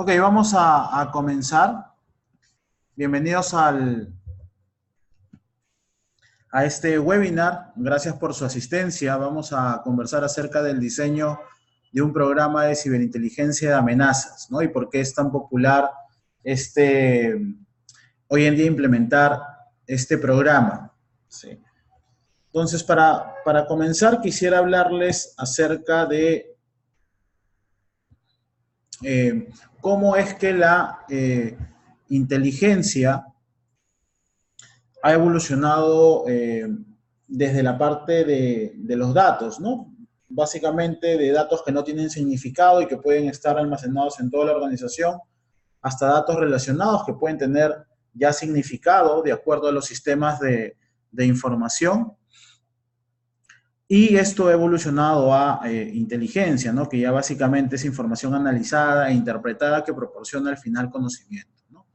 Ok, vamos a comenzar. Bienvenidos a este webinar. Gracias por su asistencia. Vamos a conversar acerca del diseño de un programa de ciberinteligencia de amenazas, ¿no? Y por qué es tan popular hoy en día implementar este programa. ¿Sí? Entonces, para comenzar, quisiera hablarles acerca de cómo es que la inteligencia ha evolucionado desde la parte de los datos, ¿no? Básicamente de datos que no tienen significado y que pueden estar almacenados en toda la organización, hasta datos relacionados que pueden tener ya significado de acuerdo a los sistemas de información. Y esto ha evolucionado a inteligencia, ¿no? Que ya básicamente es información analizada e interpretada que proporciona al final conocimiento, ¿no?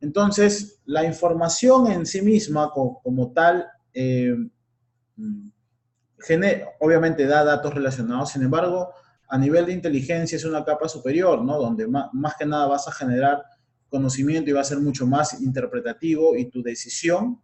Entonces, la información en sí misma, como tal, obviamente da datos relacionados, sin embargo, a nivel de inteligencia es una capa superior, ¿no? Donde más que nada vas a generar conocimiento y va a ser mucho más interpretativo y tu decisión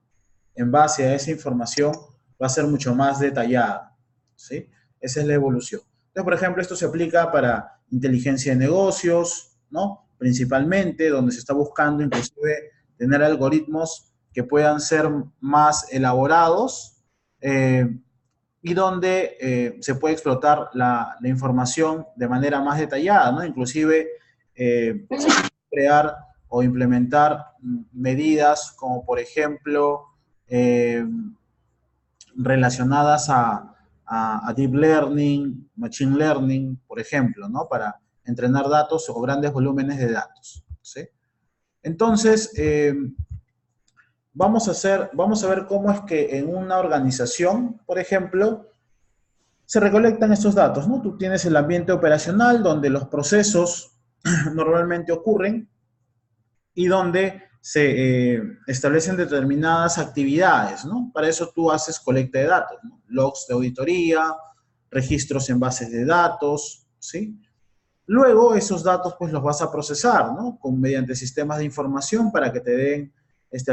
en base a esa información va a ser mucho más detallada, ¿sí? Esa es la evolución. Entonces, por ejemplo, esto se aplica para inteligencia de negocios, ¿no? Principalmente, donde se está buscando inclusive tener algoritmos que puedan ser más elaborados y donde se puede explotar la información de manera más detallada, ¿no? Inclusive crear o implementar medidas como, por ejemplo, relacionadas a Deep Learning, Machine Learning, por ejemplo, ¿no? Para entrenar datos o grandes volúmenes de datos, ¿sí? Entonces, vamos a ver cómo es que en una organización, por ejemplo, se recolectan estos datos, ¿no? Tú tienes el ambiente operacional donde los procesos normalmente ocurren y donde se establecen determinadas actividades, ¿no? Para eso tú haces colecta de datos, ¿no? Logs de auditoría, registros en bases de datos, ¿sí? Luego esos datos pues los vas a procesar, ¿no? Mediante sistemas de información para que te den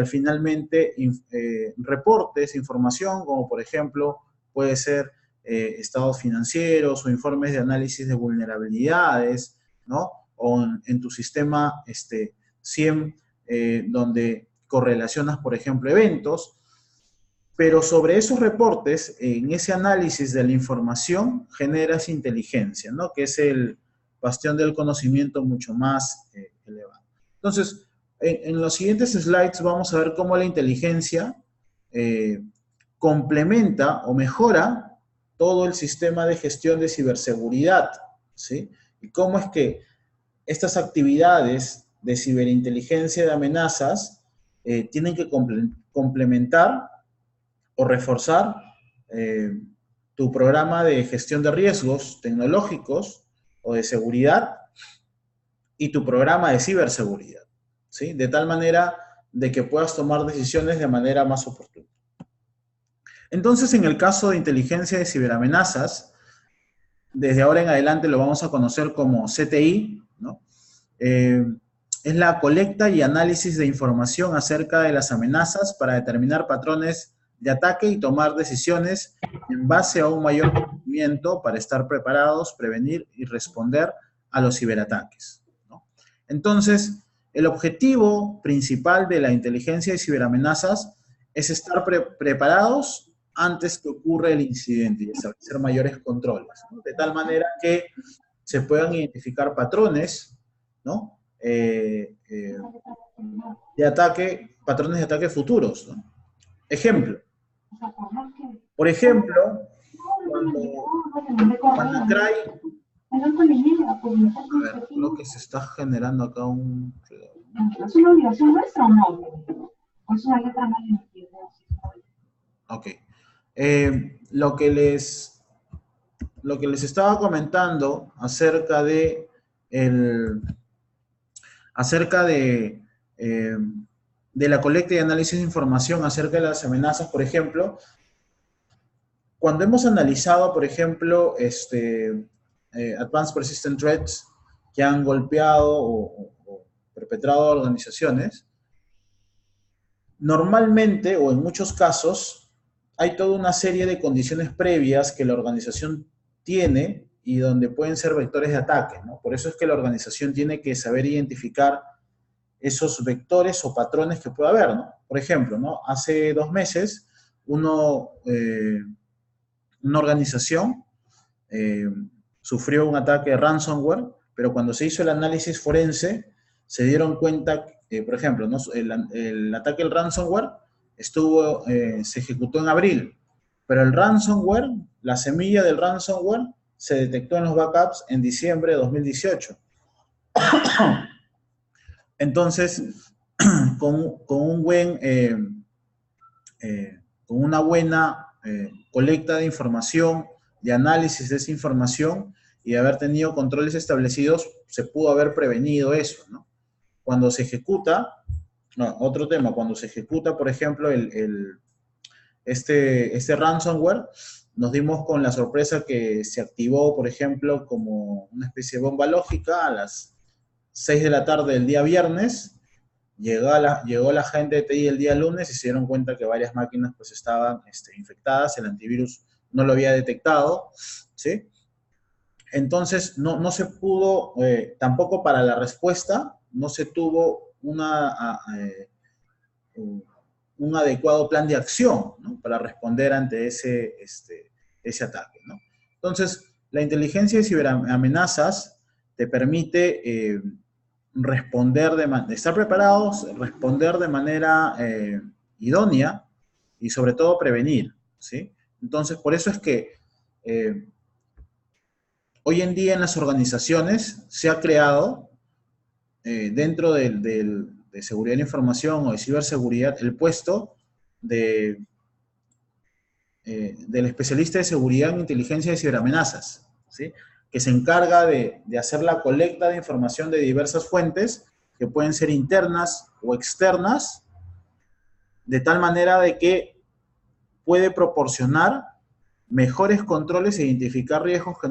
finalmente reportes, información, como por ejemplo puede ser estados financieros o informes de análisis de vulnerabilidades, ¿no? O en tu sistema SIEM, donde correlacionas, por ejemplo, eventos, pero sobre esos reportes, en ese análisis de la información, generas inteligencia, ¿no? Que es el bastión del conocimiento mucho más elevado. Entonces, en los siguientes slides vamos a ver cómo la inteligencia complementa o mejora todo el sistema de gestión de ciberseguridad, ¿sí? Y cómo es que estas actividades de ciberinteligencia de amenazas tienen que complementar o reforzar tu programa de gestión de riesgos tecnológicos o de seguridad y tu programa de ciberseguridad, ¿sí? De tal manera de que puedas tomar decisiones de manera más oportuna. Entonces, en el caso de inteligencia de ciberamenazas, desde ahora en adelante lo vamos a conocer como CTI, ¿no? Es la colecta y análisis de información acerca de las amenazas para determinar patrones de ataque y tomar decisiones en base a un mayor conocimiento para estar preparados, prevenir y responder a los ciberataques, ¿no? Entonces, el objetivo principal de la inteligencia de ciberamenazas es estar preparados antes que ocurra el incidente y establecer mayores controles, ¿no? De tal manera que se puedan identificar patrones, ¿no? De ataque, patrones de ataque futuros, ¿no? Ejemplo. Por ejemplo, cuando CRY, a ver, lo que se está generando acá un... ¿Es una obligación nuestra o no? Es una letra más de... Ok. Lo que les estaba comentando acerca de la colecta y análisis de información acerca de las amenazas, por ejemplo, cuando hemos analizado, por ejemplo, Advanced Persistent Threats, que han golpeado o perpetrado organizaciones, normalmente o en muchos casos hay toda una serie de condiciones previas que la organización tiene y donde pueden ser vectores de ataque, ¿no? Por eso es que la organización tiene que saber identificar esos vectores o patrones que pueda haber, ¿no? Por ejemplo, ¿no? Hace 2 meses, una organización eh, sufrió un ataque de ransomware, pero cuando se hizo el análisis forense, se dieron cuenta, por ejemplo, ¿no? el ataque del ransomware se ejecutó en abril, pero el ransomware, la semilla del ransomware, se detectó en los backups en diciembre de 2018. Entonces, con un buen, con una buena colecta de información, de análisis de esa información y de haber tenido controles establecidos, se pudo haber prevenido eso, ¿no? Cuando se ejecuta, no, otro tema, cuando se ejecuta, por ejemplo, este ransomware, nos dimos con la sorpresa que se activó, por ejemplo, como una especie de bomba lógica a las 6 de la tarde del día viernes. Llegó la gente de TI el día lunes y se dieron cuenta que varias máquinas pues estaban infectadas, el antivirus no lo había detectado, ¿sí? Entonces no se pudo, tampoco para la respuesta, no se tuvo un adecuado plan de acción, ¿no? Para responder ante ese ataque, ¿no? Entonces, la inteligencia de ciberamenazas te permite estar preparados, responder de manera idónea y sobre todo prevenir, ¿sí? Entonces, por eso es que eh, hoy en día en las organizaciones se ha creado dentro de seguridad de la información o de ciberseguridad el puesto de, del especialista de seguridad en inteligencia de ciberamenazas, ¿sí? Que se encarga de hacer la colecta de información de diversas fuentes que pueden ser internas o externas, de tal manera de que puede proporcionar mejores controles e identificar riesgos que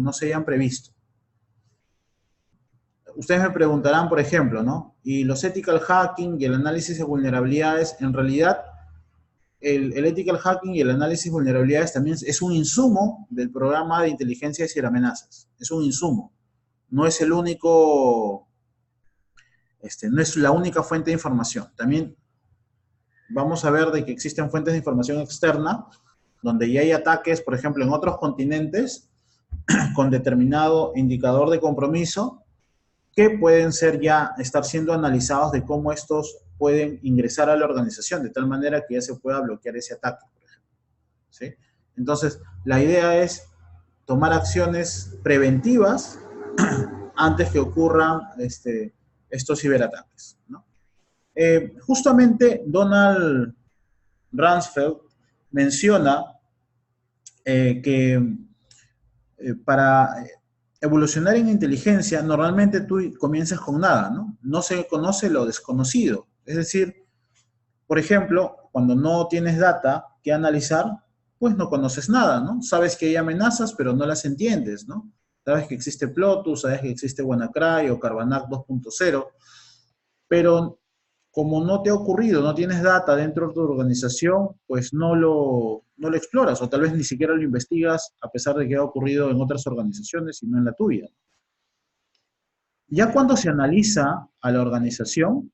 no se hayan previsto. Ustedes me preguntarán, por ejemplo, ¿no? Y los ethical hacking y el análisis de vulnerabilidades, en realidad, el ethical hacking y el análisis de vulnerabilidades también es un insumo del programa de inteligencia de ciberamenazas. Es un insumo. No es el único, no es la única fuente de información. También vamos a ver de que existen fuentes de información externa, donde ya hay ataques, por ejemplo, en otros continentes, con determinado indicador de compromiso, que pueden estar siendo analizados de cómo estos pueden ingresar a la organización, de tal manera que ya se pueda bloquear ese ataque, por ejemplo, ¿sí? Entonces, la idea es tomar acciones preventivas antes que ocurran estos ciberataques, ¿no? Justamente Donald Rumsfeld menciona que para evolucionar en inteligencia, normalmente tú comienzas con nada, ¿no? No se conoce lo desconocido. Es decir, por ejemplo, cuando no tienes data que analizar, pues no conoces nada, ¿no? Sabes que hay amenazas, pero no las entiendes, ¿no? Sabes que existe Plotus, sabes que existe WannaCry o Carbanac 2.0, pero como no te ha ocurrido, no tienes data dentro de tu organización, pues no lo exploras o tal vez ni siquiera lo investigas a pesar de que ha ocurrido en otras organizaciones y no en la tuya. Ya cuando se analiza a la organización,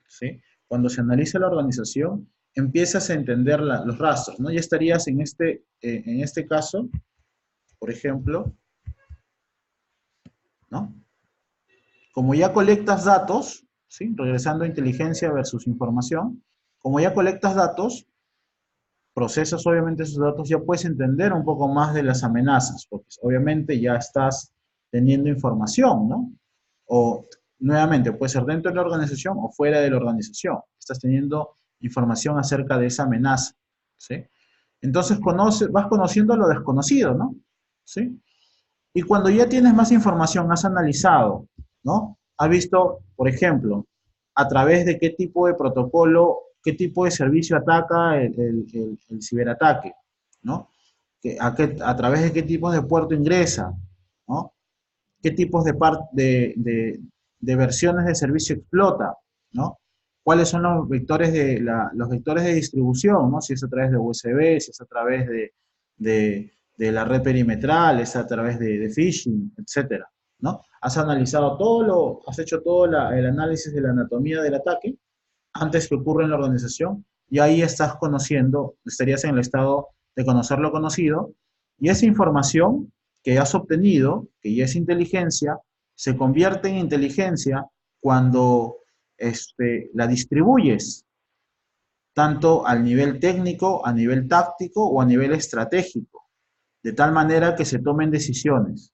¿sí? Cuando se analiza la organización, empiezas a entender los rastros, ¿no? Ya estarías en este caso, por ejemplo, ¿no? Como ya colectas datos, ¿sí? Regresando a inteligencia versus información, como ya colectas datos, procesas obviamente esos datos, ya puedes entender un poco más de las amenazas, porque obviamente ya estás teniendo información, ¿no? O nuevamente, puede ser dentro de la organización o fuera de la organización. Estás teniendo información acerca de esa amenaza, ¿sí? Entonces vas conociendo lo desconocido, ¿no? ¿Sí? Y cuando ya tienes más información, has analizado, ¿no? Has visto, por ejemplo, a través de qué tipo de protocolo, qué tipo de servicio ataca el ciberataque, ¿no? A través de qué tipo de puerto ingresa, ¿no? qué tipos de versiones de servicio explota, ¿no? ¿Cuáles son los vectores de distribución, ¿no? Si es a través de USB, si es a través de la red perimetral, es a través de phishing, etcétera, ¿no? Has hecho todo el análisis de la anatomía del ataque antes que ocurra en la organización, y ahí estás conociendo, estarías en el estado de conocer lo conocido, y esa información que has obtenido, que ya es inteligencia, se convierte en inteligencia cuando la distribuyes, tanto al nivel técnico, a nivel táctico o a nivel estratégico, de tal manera que se tomen decisiones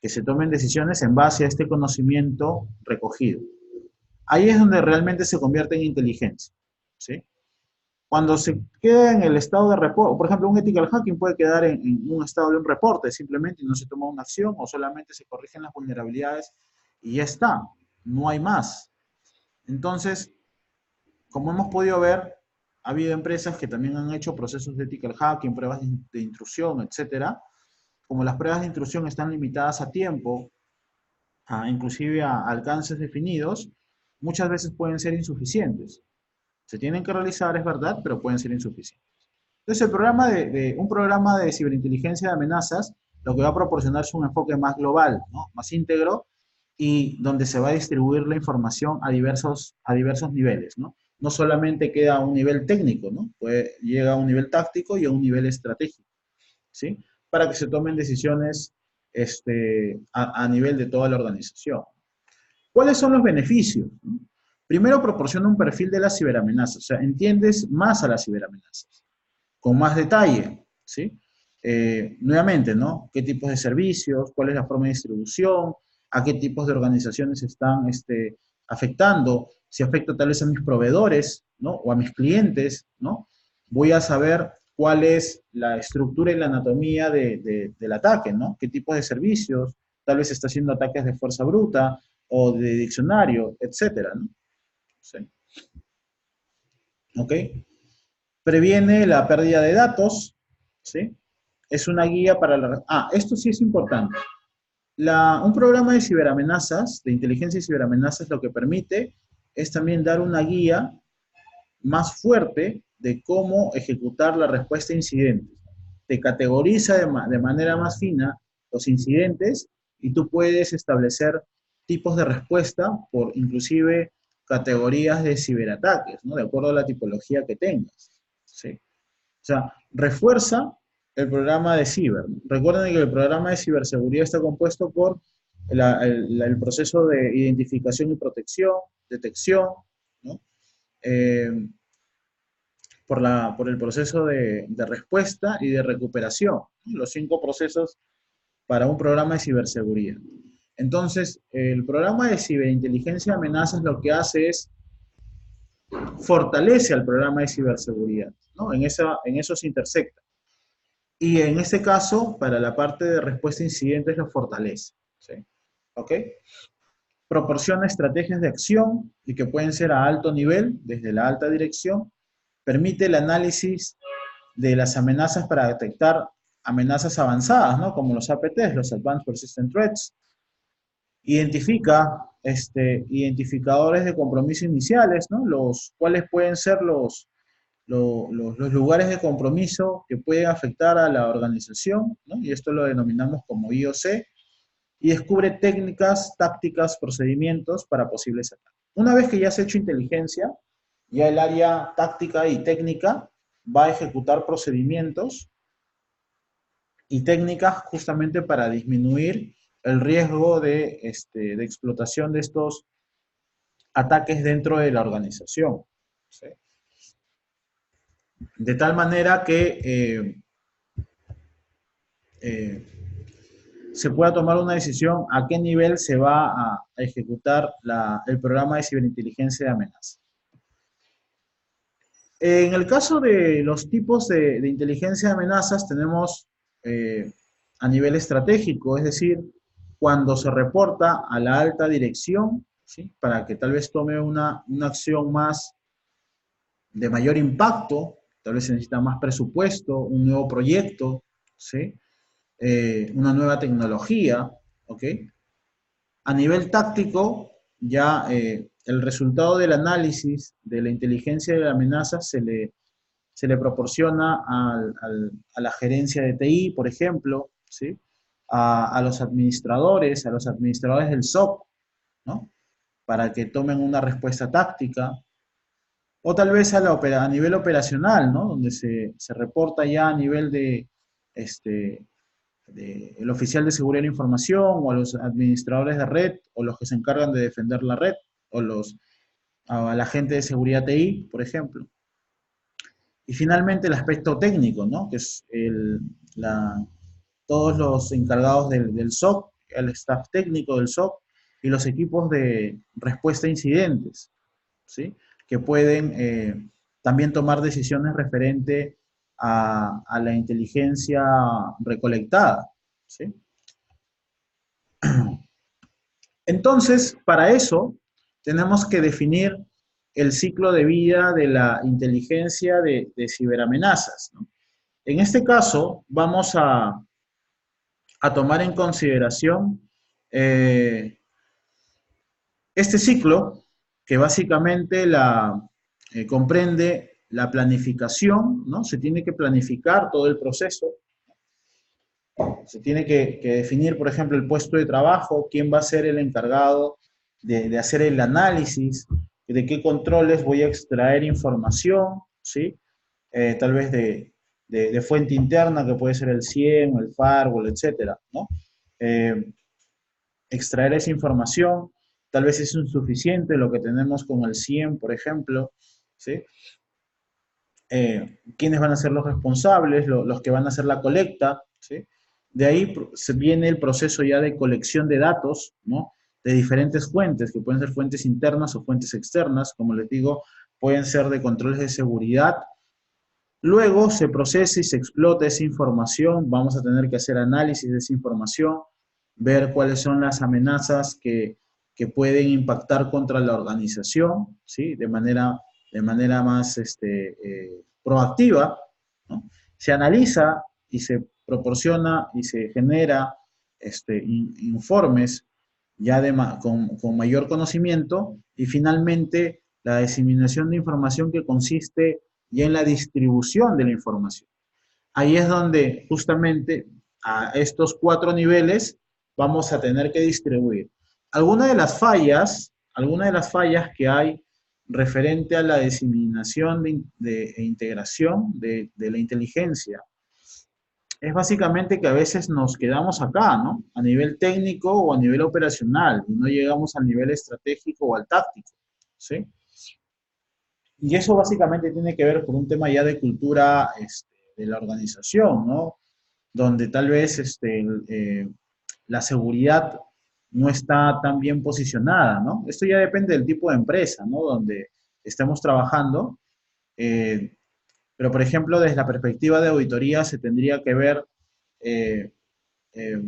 en base a este conocimiento recogido. Ahí es donde realmente se convierte en inteligencia, ¿sí? Cuando se queda en el estado de reporte, por ejemplo, un ethical hacking puede quedar en un estado de un reporte simplemente y no se toma una acción o solamente se corrigen las vulnerabilidades y ya está, no hay más. Entonces, como hemos podido ver, ha habido empresas que también han hecho procesos de ethical hacking, pruebas de intrusión, etcétera. Como las pruebas de intrusión están limitadas a tiempo, inclusive a alcances definidos, muchas veces pueden ser insuficientes. Se tienen que realizar, es verdad, pero pueden ser insuficientes. Entonces, un programa de ciberinteligencia de amenazas lo que va a proporcionar es un enfoque más global, ¿no? Más íntegro, y donde se va a distribuir la información a diversos niveles, ¿no? No solamente queda a un nivel técnico, ¿no? Llega a un nivel táctico y a un nivel estratégico, ¿sí? Para que se tomen decisiones a nivel de toda la organización. ¿Cuáles son los beneficios? Primero, proporciona un perfil de las ciberamenazas, o sea, entiendes más a las ciberamenazas, con más detalle, ¿sí? Nuevamente, ¿no? ¿Qué tipos de servicios? ¿Cuál es la forma de distribución? ¿A qué tipos de organizaciones están afectando? Si afecta tal vez a mis proveedores, ¿no? O a mis clientes, ¿no? Voy a saber cuál es la estructura y la anatomía del ataque, ¿no? ¿Qué tipos de servicios? Tal vez está haciendo ataques de fuerza bruta o de diccionario, etcétera, ¿no? Sí. ¿Ok? Previene la pérdida de datos, ¿sí? Es una guía para la... esto sí es importante. Un programa de ciberamenazas, de inteligencia y ciberamenazas, lo que permite es también dar una guía más fuerte de cómo ejecutar la respuesta a incidentes. Te categoriza de manera más fina los incidentes y tú puedes establecer tipos de respuesta por inclusive categorías de ciberataques, ¿no? De acuerdo a la tipología que tengas, ¿sí? O sea, refuerza el programa de ciber. Recuerden que el programa de ciberseguridad está compuesto por el proceso de identificación y protección, detección, ¿no? Eh, por el proceso de respuesta y de recuperación, ¿no? Los 5 procesos para un programa de ciberseguridad. Entonces, el programa de ciberinteligencia de amenazas lo que hace es fortalece al programa de ciberseguridad, ¿no? En eso se intersecta. Y en este caso, para la parte de respuesta a incidentes, lo fortalece, ¿sí? ¿Ok? Proporciona estrategias de acción y que pueden ser a alto nivel, desde la alta dirección. Permite el análisis de las amenazas para detectar amenazas avanzadas, ¿no? Como los APTs, los Advanced Persistent Threats. Identifica identificadores de compromiso iniciales, ¿no? ¿Cuáles pueden ser los lugares de compromiso que pueden afectar a la organización, ¿no? Y esto lo denominamos como IOC, y descubre técnicas, tácticas, procedimientos para posibles ataques. Una vez que ya se ha hecho inteligencia, ya el área táctica y técnica va a ejecutar procedimientos y técnicas justamente para disminuir el riesgo de explotación de estos ataques dentro de la organización, ¿sí? De tal manera que eh, se pueda tomar una decisión a qué nivel se va a ejecutar el programa de ciberinteligencia de amenaza. En el caso de los tipos de inteligencia de amenazas, tenemos a nivel estratégico, es decir, cuando se reporta a la alta dirección, ¿sí? Para que tal vez tome una acción más de mayor impacto, tal vez se necesita más presupuesto, un nuevo proyecto, ¿sí? Una nueva tecnología, ¿ok? A nivel táctico, ya el resultado del análisis de la inteligencia de la amenaza se le proporciona a la gerencia de TI, por ejemplo, ¿sí? A los administradores del SOC, ¿no? Para que tomen una respuesta táctica, o tal vez a nivel operacional, ¿no? Donde se reporta ya a nivel este, de el oficial de seguridad de la información, o a los administradores de red, o los que se encargan de defender la red, o a la gente de seguridad TI, por ejemplo. Y finalmente el aspecto técnico, ¿no? Que es todos los encargados del SOC, el staff técnico del SOC y los equipos de respuesta a incidentes, ¿sí? Que pueden también tomar decisiones referente a la inteligencia recolectada, ¿sí? Entonces, para eso, tenemos que definir el ciclo de vida de la inteligencia de ciberamenazas, ¿no? En este caso, vamos a tomar en consideración eh, este ciclo, que básicamente comprende la planificación, ¿no? Se tiene que planificar todo el proceso, se tiene que definir, por ejemplo, el puesto de trabajo, quién va a ser el encargado de hacer el análisis, de qué controles voy a extraer información, ¿sí? Tal vez de fuente interna, que puede ser el SIEM, el firewall, etcétera, ¿no? Eh, extraer esa información, tal vez es insuficiente lo que tenemos con el SIEM, por ejemplo, ¿sí? ¿Quiénes van a ser los responsables, los que van a hacer la colecta, ¿sí? De ahí se viene el proceso ya de colección de datos, ¿no? De diferentes fuentes, que pueden ser fuentes internas o fuentes externas, como les digo, pueden ser de controles de seguridad. Luego se procesa y se explota esa información, vamos a tener que hacer análisis de esa información, ver cuáles son las amenazas que pueden impactar contra la organización, ¿sí? De manera más proactiva, ¿no? Se analiza y se proporciona y se genera informes ya con mayor conocimiento, y finalmente la diseminación de información, que consiste ya en la distribución de la información. Ahí es donde justamente a estos 4 niveles vamos a tener que distribuir. Algunas de las fallas que hay referente a la diseminación e integración de la inteligencia es básicamente que a veces nos quedamos acá, ¿no? A nivel técnico o a nivel operacional, y no llegamos al nivel estratégico o al táctico, ¿sí? Y eso básicamente tiene que ver con un tema ya de cultura de la organización, ¿no? Donde tal vez la seguridad no está tan bien posicionada, ¿no? Esto ya depende del tipo de empresa, ¿no? Donde estemos trabajando. eh, pero, por ejemplo, desde la perspectiva de auditoría se tendría que ver eh, eh,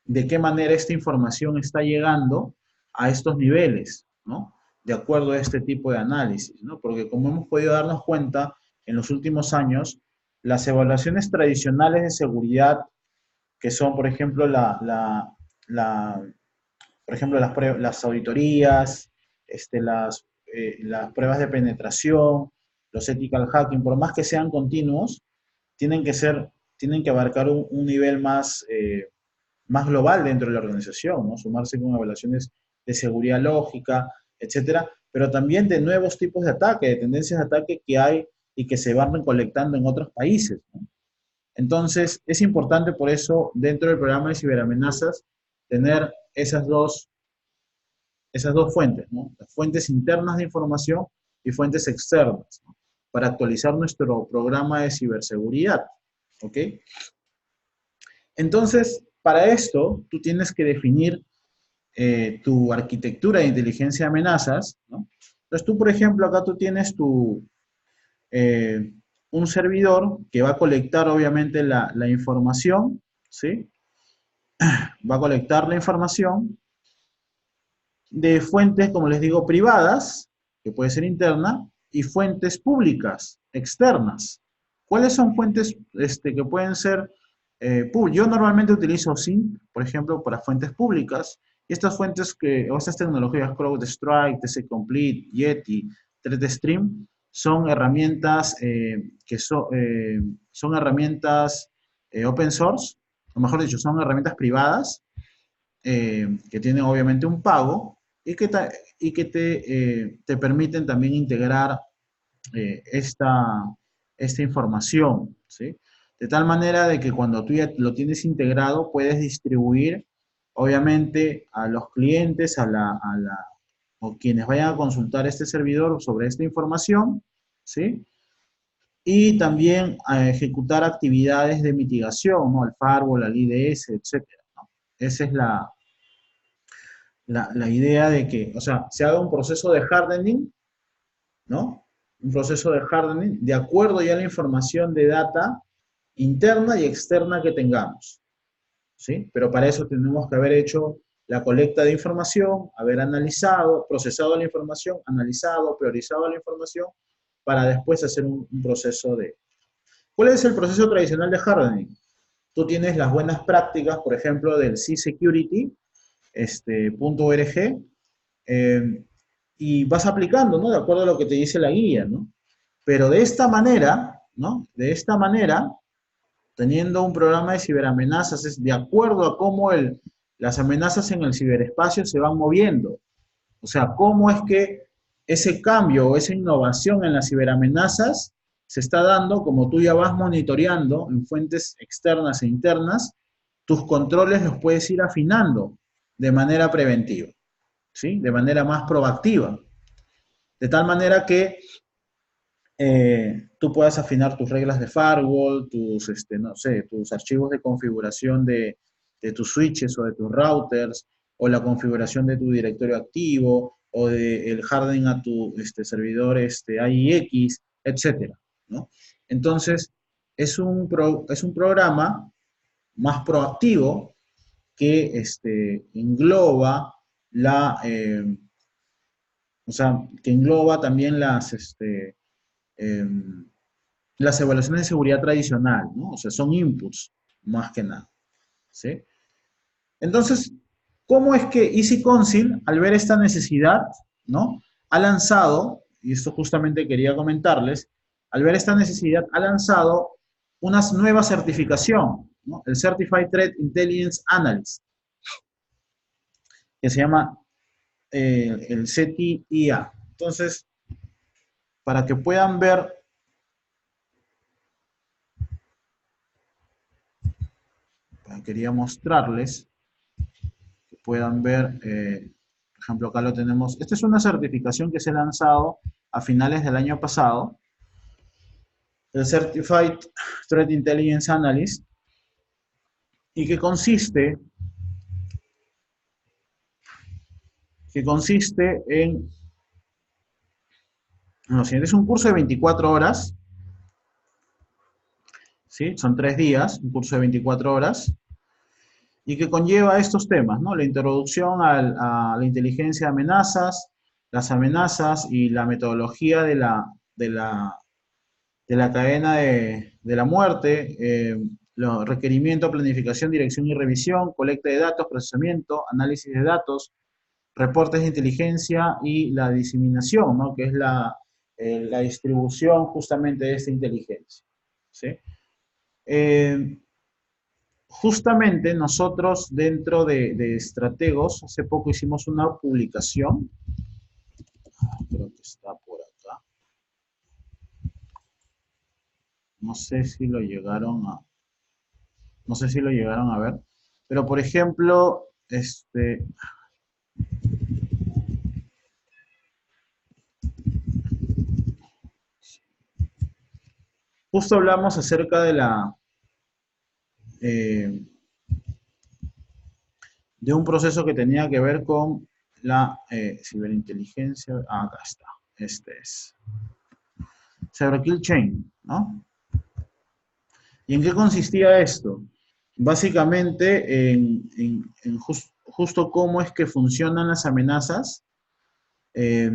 de qué manera esta información está llegando a estos niveles, ¿no? De acuerdo a este tipo de análisis, ¿no? Porque como hemos podido darnos cuenta en los últimos años, las evaluaciones tradicionales de seguridad, que son, por ejemplo, por ejemplo las auditorías, las pruebas de penetración, los ethical hacking, por más que sean continuos, tienen que tienen que abarcar un nivel más global dentro de la organización, ¿no? Sumarse con evaluaciones de seguridad lógica, etcétera, pero también de nuevos tipos de ataque, de tendencias de ataque que hay y que se van recolectando en otros países, ¿no? Entonces, es importante por eso, dentro del programa de ciberamenazas, tener esas dos fuentes, ¿no? Las fuentes internas de información y fuentes externas, ¿no? Para actualizar nuestro programa de ciberseguridad, ¿ok? Entonces, para esto, tú tienes que definir tu arquitectura de inteligencia de amenazas, ¿no? Entonces, tú, por ejemplo, acá tú tienes eh, un servidor que va a colectar, obviamente, la información, ¿sí? Va a colectar la información de fuentes, como les digo, privadas, que puede ser interna, y fuentes públicas, externas. ¿Cuáles son fuentes que pueden ser Yo normalmente utilizo SYNC, por ejemplo, para fuentes públicas. Y estas fuentes o estas tecnologías, CrowdStrike, TC-Complete, Yeti, ThreadStream, son herramientas son herramientas open source, o mejor dicho, son herramientas privadas que tienen obviamente un pago y que te permiten también integrar esta información, ¿sí? De tal manera de que cuando tú ya lo tienes integrado, puedes distribuir, obviamente, a los clientes, o quienes vayan a consultar este servidor sobre esta información, ¿sí? Y también a ejecutar actividades de mitigación, ¿no? El firewall, al IDS, etcétera, ¿no? Esa es la idea de que, o sea, se haga un proceso de hardening, ¿no? Un proceso de hardening de acuerdo ya a la información de data interna y externa que tengamos, ¿sí? Pero para eso tenemos que haber hecho la colecta de información, haber analizado, procesado la información, analizado, priorizado la información, para después hacer un proceso de... ¿Cuál es el proceso tradicional de hardening? Tú tienes las buenas prácticas, por ejemplo, del C-Security, .org, eh, y vas aplicando, ¿no? De acuerdo a lo que te dice la guía, ¿no? Pero de esta manera, ¿no? De esta manera, teniendo un programa de ciberamenazas, es de acuerdo a cómo las amenazas en el ciberespacio se van moviendo. O sea, cómo es que ese cambio o esa innovación en las ciberamenazas se está dando, como tú ya vas monitoreando en fuentes externas e internas, tus controles los puedes ir afinando de manera preventiva, ¿sí? De manera más proactiva. De tal manera que tú puedas afinar tus reglas de firewall, no sé, tus archivos de configuración de tus switches o de tus routers, o la configuración de tu directorio activo, o del hardening a tu servidor AIX, etcétera, ¿no? Entonces, es un programa más proactivo que engloba o sea, que engloba también eh, las evaluaciones de seguridad tradicional, ¿no? O sea, son inputs, más que nada, ¿sí? Entonces, ¿cómo es que Easy Council, al ver esta necesidad, ¿no? Ha lanzado, y esto justamente quería comentarles, al ver esta necesidad, ha lanzado una nueva certificación, ¿no? El Certified Threat Intelligence Analyst, que se llama el CTIA. Entonces, para que puedan ver, quería mostrarles, que puedan ver, por ejemplo, acá lo tenemos. Esta es una certificación que se ha lanzado a finales del año pasado, el Certified Threat Intelligence Analyst, y que consiste en lo siguiente. Es un curso de 24 horas, ¿sí? Son 3 días, un curso de 24 horas, y que conlleva estos temas, ¿no? La introducción a la inteligencia de amenazas, las amenazas y la metodología de la cadena de la muerte, los requerimientos, planificación, dirección y revisión, colecta de datos, procesamiento, análisis de datos, reportes de inteligencia y la diseminación, ¿no? Que es la distribución justamente de esta inteligencia, ¿sí? Justamente nosotros dentro de Estrategos, hace poco hicimos una publicación, creo que está por acá, no sé si lo llegaron a ver, pero por ejemplo, justo hablamos acerca eh, de un proceso que tenía que ver con la ciberinteligencia. Acá está, este es. Cyber Kill Chain, ¿no? ¿Y en qué consistía esto? Básicamente justo cómo es que funcionan las amenazas eh,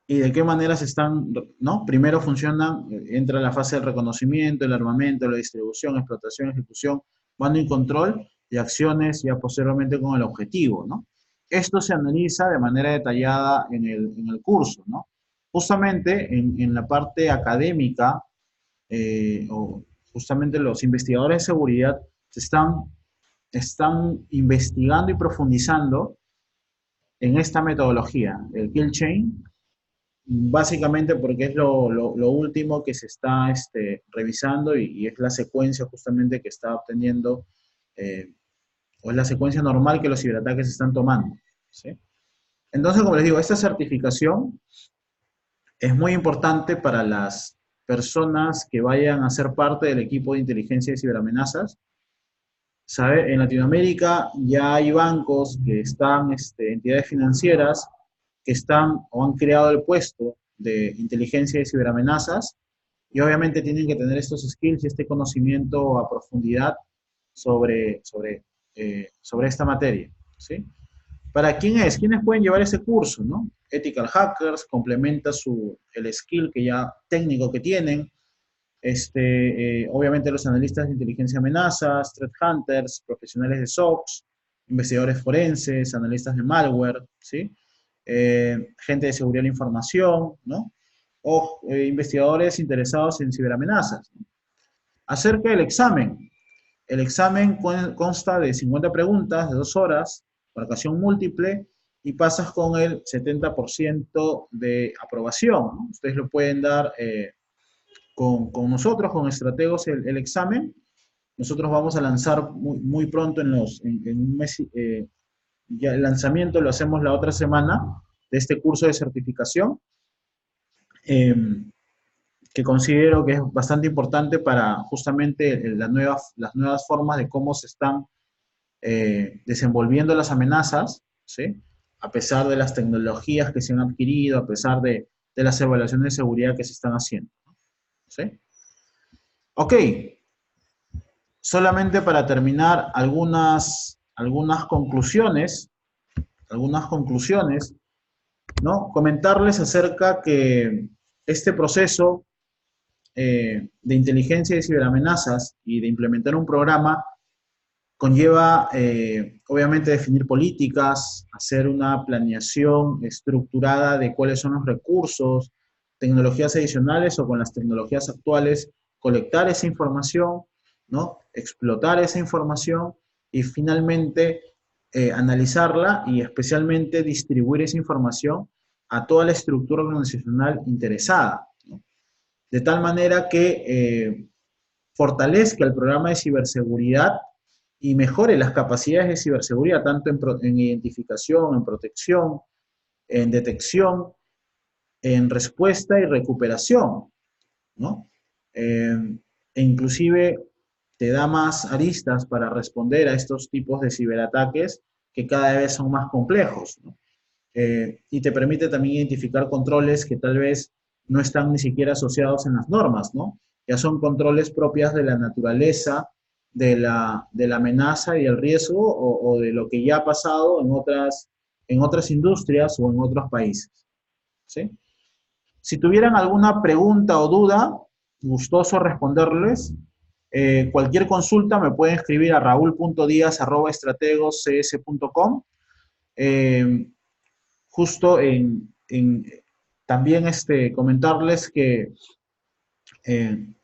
y de qué maneras están, ¿no? Primero funcionan, entra la fase del reconocimiento, el armamento, la distribución, explotación, ejecución, mando y control, y acciones ya posteriormente con el objetivo, ¿no? Esto se analiza de manera detallada en el curso, ¿no? Justamente en la parte académica, o justamente los investigadores de seguridad están investigando y profundizando en esta metodología, el kill chain, básicamente porque es lo último que se está revisando y es la secuencia justamente que está obteniendo, o es la secuencia normal que los ciberataques están tomando, ¿sí? Entonces, como les digo, esta certificación es muy importante para las personas que vayan a ser parte del equipo de inteligencia de ciberamenazas. ¿Sabe? En Latinoamérica ya hay bancos que están, entidades financieras que están o han creado el puesto de inteligencia de ciberamenazas y obviamente tienen que tener estos skills y este conocimiento a profundidad sobre esta materia, ¿sí? ¿Para quién es? ¿Quiénes pueden llevar ese curso, no? Ethical Hackers complementa el skill que ya técnico que tienen. Obviamente los analistas de inteligencia de amenazas, threat hunters, profesionales de SOCs, investigadores forenses, analistas de malware, ¿sí? Gente de seguridad de la información, ¿no? O investigadores interesados en ciberamenazas, ¿no? Acerca del examen. El examen consta de 50 preguntas de 2 horas, marcación múltiple, y pasas con el 70% de aprobación, ¿no? Ustedes lo pueden dar con nosotros, con Estrategos, el examen. Nosotros vamos a lanzar muy pronto en un mes, ya el lanzamiento lo hacemos la otra semana de este curso de certificación, eh, que considero que es bastante importante para justamente las nuevas formas de cómo se están desenvolviendo las amenazas, ¿sí? A pesar de las tecnologías que se han adquirido, a pesar de las evaluaciones de seguridad que se están haciendo, ¿sí? Ok, solamente para terminar algunas conclusiones, ¿no? Comentarles acerca que este proceso de inteligencia y ciberamenazas y de implementar un programa conlleva, obviamente, definir políticas, hacer una planeación estructurada de cuáles son los recursos, tecnologías adicionales o con las tecnologías actuales, colectar esa información, ¿no? Explotar esa información y finalmente analizarla y especialmente distribuir esa información a toda la estructura organizacional interesada, ¿no? De tal manera que fortalezca el programa de ciberseguridad y mejore las capacidades de ciberseguridad, tanto en identificación, en protección, en detección, en respuesta y recuperación, ¿no? E inclusive te da más aristas para responder a estos tipos de ciberataques que cada vez son más complejos, ¿no? Y te permite también identificar controles que tal vez no están ni siquiera asociados en las normas, ¿no? Ya son controles propias de la naturaleza, de la amenaza y el riesgo o de lo que ya ha pasado en otras industrias o en otros países, ¿sí? Si tuvieran alguna pregunta o duda, gustoso responderles. Cualquier consulta me pueden escribir a raul.diaz@estrategoscs.com. Eh, justo también comentarles que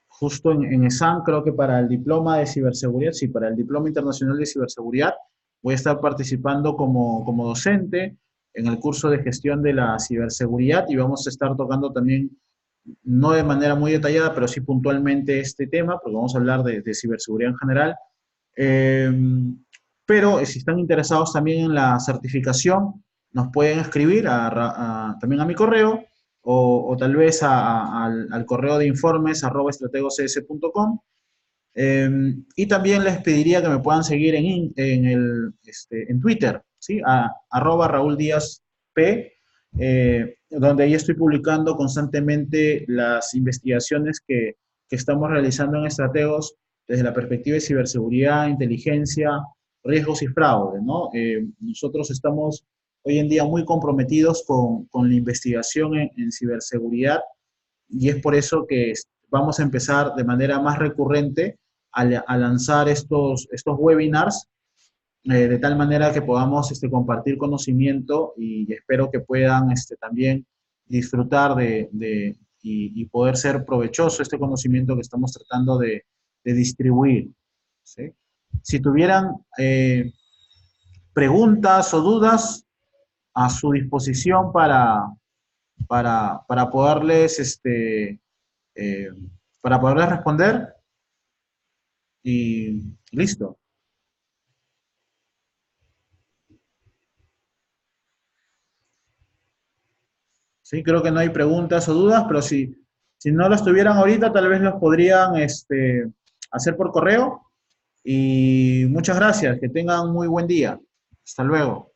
justo en ESAM, creo que para el diploma de ciberseguridad, sí, para el diploma internacional de ciberseguridad, voy a estar participando como docente en el curso de gestión de la ciberseguridad y vamos a estar tocando también, no de manera muy detallada, pero sí puntualmente este tema, porque vamos a hablar de ciberseguridad en general. Eh, pero si están interesados también en la certificación, nos pueden escribir también a mi correo o tal vez al correo de informes @estrategoscs.com. Y también les pediría que me puedan seguir en Twitter, ¿sí? @Raúl Díaz P, donde ahí estoy publicando constantemente las investigaciones que estamos realizando en Estrategos desde la perspectiva de ciberseguridad, inteligencia, riesgos y fraude, ¿no? Nosotros estamos hoy en día muy comprometidos con la investigación en ciberseguridad y es por eso que vamos a empezar de manera más recurrente a lanzar estos webinars de tal manera que podamos compartir conocimiento y espero que puedan también disfrutar y poder ser provechoso este conocimiento que estamos tratando de distribuir. ¿Sí? Si tuvieran preguntas o dudas, a su disposición para poderles, eh, para poderles responder y listo. Sí, creo que no hay preguntas o dudas, pero si no las tuvieran ahorita, tal vez los podrían hacer por correo. Y muchas gracias, que tengan muy buen día. Hasta luego.